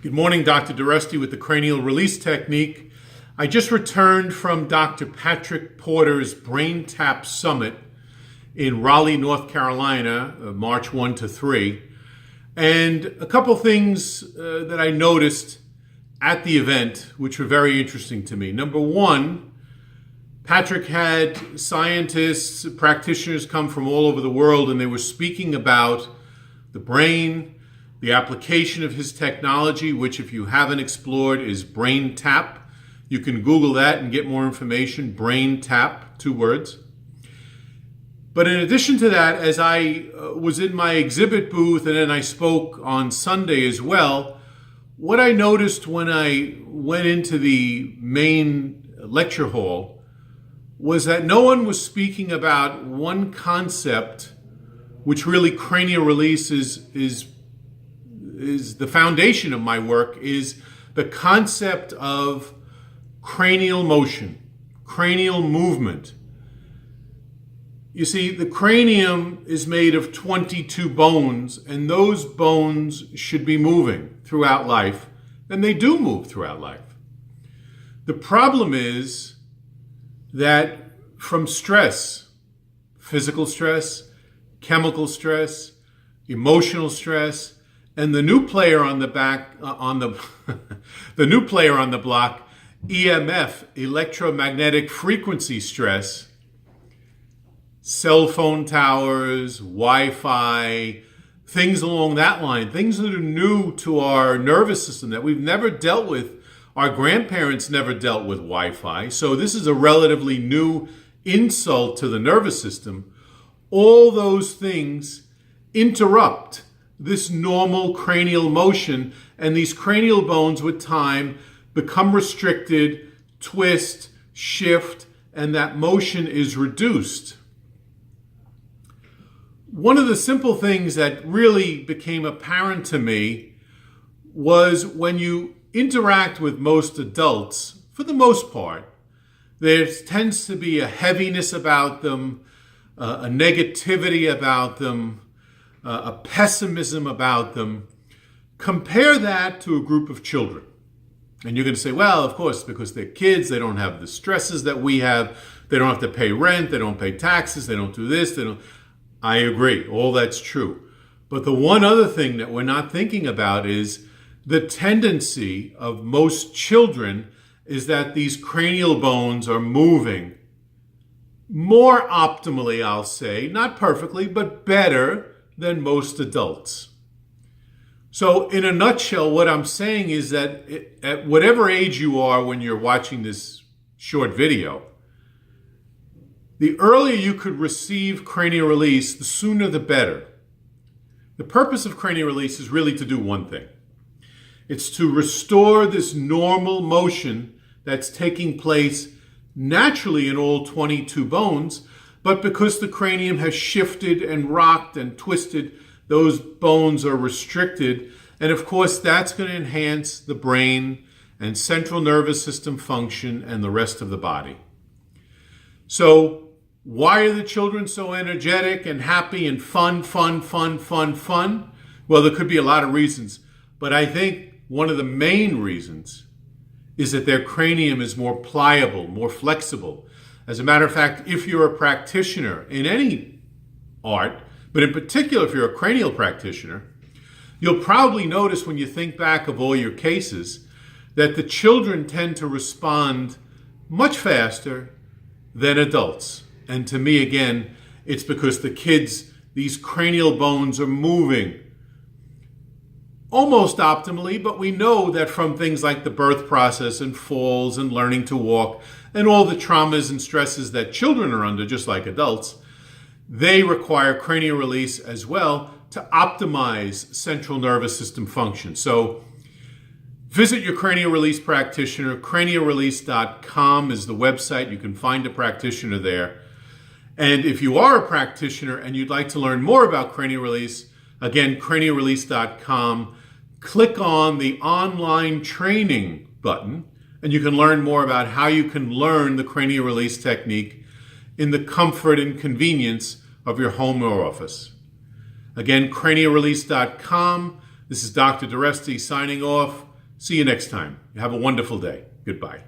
Good morning, Dr. Duresti with the Cranial Release Technique. I just returned from Dr. Patrick Porter's Brain Tap Summit in Raleigh, North Carolina, March 1 to 3. And a couple things that I noticed at the event, which were very interesting to me. Number one, Patrick had scientists, practitioners come from all over the world, and they were speaking about the brain, the application of his technology, which if you haven't explored is Brain Tap. You can Google that and get more information, Brain Tap, 2 words. But in addition to that, as I was in my exhibit booth and then I spoke on Sunday as well, what I noticed when I went into the main lecture hall was that no one was speaking about one concept, which really cranial release is the foundation of my work, is the concept of cranial motion, cranial movement. You see, the cranium is made of 22 bones, and those bones should be moving throughout life, and they do move throughout life. The problem is that from stress, physical stress, chemical stress, emotional stress, and the new player on the the new player on the block, EMF, electromagnetic frequency stress, cell phone towers, Wi-Fi, things along that line, things that are new to our nervous system that we've never dealt with. Our grandparents never dealt with Wi-Fi, so this is a relatively new insult to the nervous system. All those things interrupt this normal cranial motion, and these cranial bones with time become restricted, twist, shift, and that motion is reduced. One of the simple things that really became apparent to me was when you interact with most adults, for the most part, there tends to be a heaviness about them, a negativity about them, a pessimism about them. Compare that to a group of children. And you're going to say, well, of course, because they're kids, they don't have the stresses that we have. They don't have to pay rent. They don't pay taxes. They don't do this. They don't. I agree. All that's true. But the one other thing that we're not thinking about is the tendency of most children is that these cranial bones are moving more optimally, I'll say, not perfectly, but better than most adults. So in a nutshell, what I'm saying is that at whatever age you are when you're watching this short video, the earlier you could receive cranial release, the sooner the better. The purpose of cranial release is really to do one thing. It's to restore this normal motion that's taking place naturally in all 22 bones, but because the cranium has shifted and rocked and twisted, those bones are restricted. And of course, that's going to enhance the brain and central nervous system function and the rest of the body. So why are the children so energetic and happy and fun? Well, there could be a lot of reasons, but I think one of the main reasons is that their cranium is more pliable, more flexible. As a matter of fact, if you're a practitioner in any art, but in particular if you're a cranial practitioner, you'll probably notice when you think back of all your cases that the children tend to respond much faster than adults. And to me, again, it's because the kids, these cranial bones are moving almost optimally, but we know that from things like the birth process and falls and learning to walk and all the traumas and stresses that children are under, just like adults, they require cranial release as well to optimize central nervous system function. So visit your cranial release practitioner. Cranialrelease.com is the website. You can find a practitioner there. And if you are a practitioner and you'd like to learn more about cranial release, again, cranialrelease.com, click on the online training button, and you can learn more about how you can learn the cranial release technique in the comfort and convenience of your home or office. Again, cranialrelease.com. This is Dr. Duresti signing off. See you next time. Have a wonderful day. Goodbye.